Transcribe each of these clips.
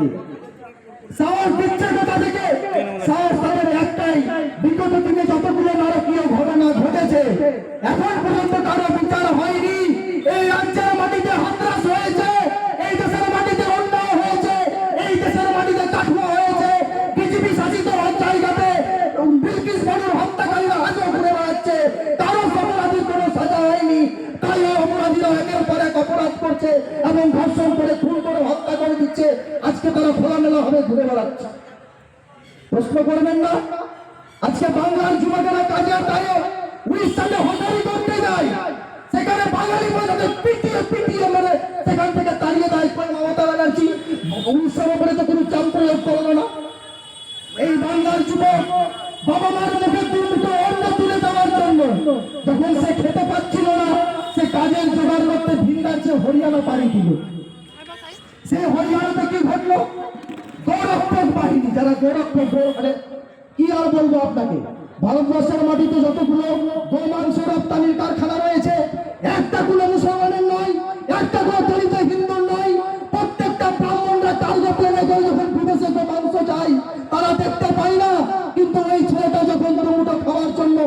থেকে। সাহস দিচ্ছে কোথা থেকে? সাহস তাদের একটাই, বিগত দিনে যতগুলো নারকীয় ঘটনা ঘটেছে এখন পর্যন্ত কারো বিচার হয়নি। এই রাজ্যের মাটিতে হাতরাস হয়েছে, এই দেশের মাটিতে অন্যায় হয়েছে, এই দেশের মাটিতে কাঠামো হয়েছে। বিজেপি শাসিত জায়গাতে বিলকিস বানুর হত্যাকারীরা আজও ঘুরে বেড়াচ্ছে, কারো অপরাধীর কোনো সাজা হয়নি। তাই অপরাধীরা একের পর এক অপরাধ করছে এবং ধর্ষণ করে খুন করে হত্যা করে দিচ্ছে। আজকে তারা খোলামেলা ভাবে ঘুরে বেড়াচ্ছে। প্রশ্ন করবেন না? আজকে বাংলার যুবকেরা কাজের দায়ে উড়িষ্যাতে হকারি করতে যায়, সেখানে বাঙালি মহিলাদের পিটিয়ে পিটিয়ে মেরে সেখান থেকে তাড়িয়ে দেয়। মমতা ব্যানার্জি উড়িষ্যার উপরে তো কোনো চাপ প্রয়োগ করলো না। এই বাংলার যুবক বাবা মার মুখে দুটো অন্ন তুলে দেওয়ার জন্য যখন সে খেতে পাচ্ছিল না, সে কাজের জোগাড় করতে ভিন রাজ্যে হরিয়ানা পাড়ি দিল। সে হরিয়ানাতে কি ঘটলো? গোরক্ষক বাহিনী, যারা গোরক্ষক, মানে কি আর বলবো আপনাকে, ভারতবর্ষের মাটিতে যতগুলো গোমাংস রপ্তানির কারখানা রয়েছে, একটা কোনো মুসলমানের নয়, একটা কোনো দলিত হিন্দুর নয়। প্রত্যেকটা ব্রাহ্মণরা কার্গো প্লেনে করে যখন বিদেশে গোমাংস চাই তারা দেখতে পায় না, কিন্তু ওই ছেলেটা যখন দুমুঠো খাওয়ার জন্য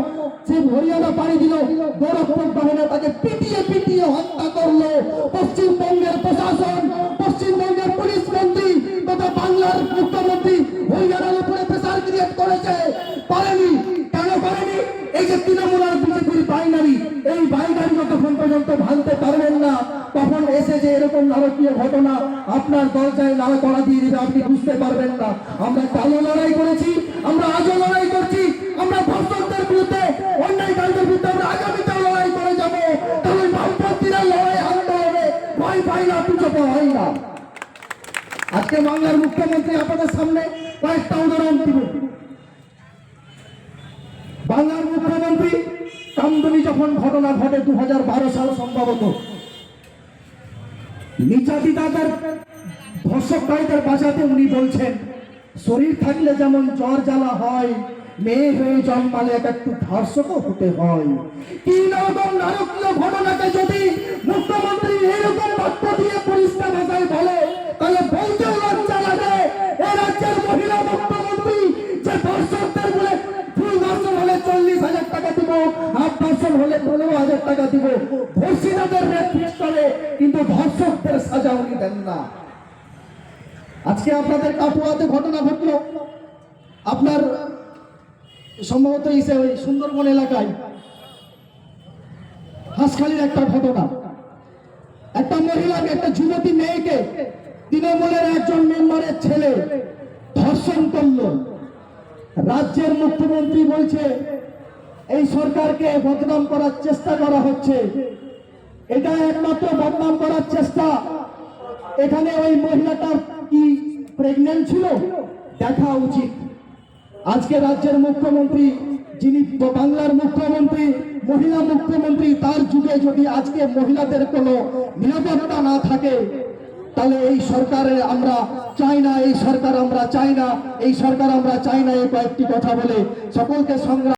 সে হরিয়ানা পাড়ি দিল, গোরক্ষক বাহিনী তাকে পিটিয়ে পিটিয়ে হত্যা করলো। পশ্চিমবঙ্গের প্রশাসন, পশ্চিমবঙ্গের পুলিশ মন্ত্রী তথা বাংলার মুখ্যমন্ত্রী হরিয়ানার উপরে প্রেসার ক্রিয়েট করেছে। পারেনি। কেন পারেনি? এই যে তৃণমূল আর বিজেপির বাইনারি, এই বাইনারি যতক্ষণ পর্যন্ত ভাঙতে পারবেন না, তখন এসে যে এরকম নারকীয় ঘটনা আপনার দরজায় নাড়া করা দিয়ে দিবে, আপনি বুঝতে পারবেন না। আমরা কালো লড়াই করেছি, আমরা আজও লড়াই করছি, আমরা ধর্ষকদের বিরুদ্ধে, অন্যায়কারীদের বিরুদ্ধে আমরা আগামীতেও লড়াই করে যাব। কারণ বামপন্থীরা লড়াই আনতে হবে, ভয় পাই না, পিছু পা হয় না। আজকে বাংলার মুখ্যমন্ত্রী আপনাদের সামনে কয়েকটা উদাহরণ দিব। বাংলার মুখ্যমন্ত্রী কামদুনি যখন ঘটনা ঘটে 2012 সাল সম্ভবত, নির্যাতিতাদের ধর্ষককারীদের বাঁচাতে উনি বলছেন, শরীর থাকলে যেমন জ্বর জ্বালা হয়, মেয়ে হয়ে জন্মালে একটু ধর্ষকও হতে হয়। তিন রকম নারকীয় ঘটনাকে যদি মুখ্যমন্ত্রী এরকম বাক্য দিয়ে পরিষ্কার ভাষায় বলে, তাহলে বলতেও লজ্জা লাগে। এ রাজ্যের মহিলা মুখ্যমন্ত্রী যে ধর্ষকদের বলে ফুল ধর্ষণ হলে 40,000 টাকা দিব, হাফ ধর্ষণ হলে 15,000 টাকা দিব, ধর্ষিতাদের রেট ফিক্স করে, কিন্তু ধর্ষকদের সাজা উনি দেন না। আজকে আপনাদের কাটুয়াতে ঘটনা ঘটলো, আপনার সম্ভবত ওই সুন্দরবন এলাকায় হাঁসখালির একটা ঘটনা। একটা মহিলাকে, একটা যুবতী মেয়েকে তৃণমূলের একজন মেম্বারের ছেলে ধর্ষণ করলো। রাজ্যের মুখ্যমন্ত্রী বলছে এই সরকারকে বদনাম করার চেষ্টা করা হচ্ছে, এটা একমাত্র বদনাম করার চেষ্টা। এখানে ওই মহিলাটা কি প্রেগন্যান্ট ছিল দেখা উচিত। আজকে রাজ্যের মুখ্যমন্ত্রী, যিনি বাংলার মুখ্যমন্ত্রী, মহিলা মুখ্যমন্ত্রী, তার যুগে যদি আজকে মহিলাদের কোনো নিরাপত্তা না থাকে, তাহলে এই সরকারের আমরা চাই না, এই সরকার আমরা চাই না, এই সরকার আমরা চাই না। এই কয়েকটি কথা বলে সকলকে সংগ্রাম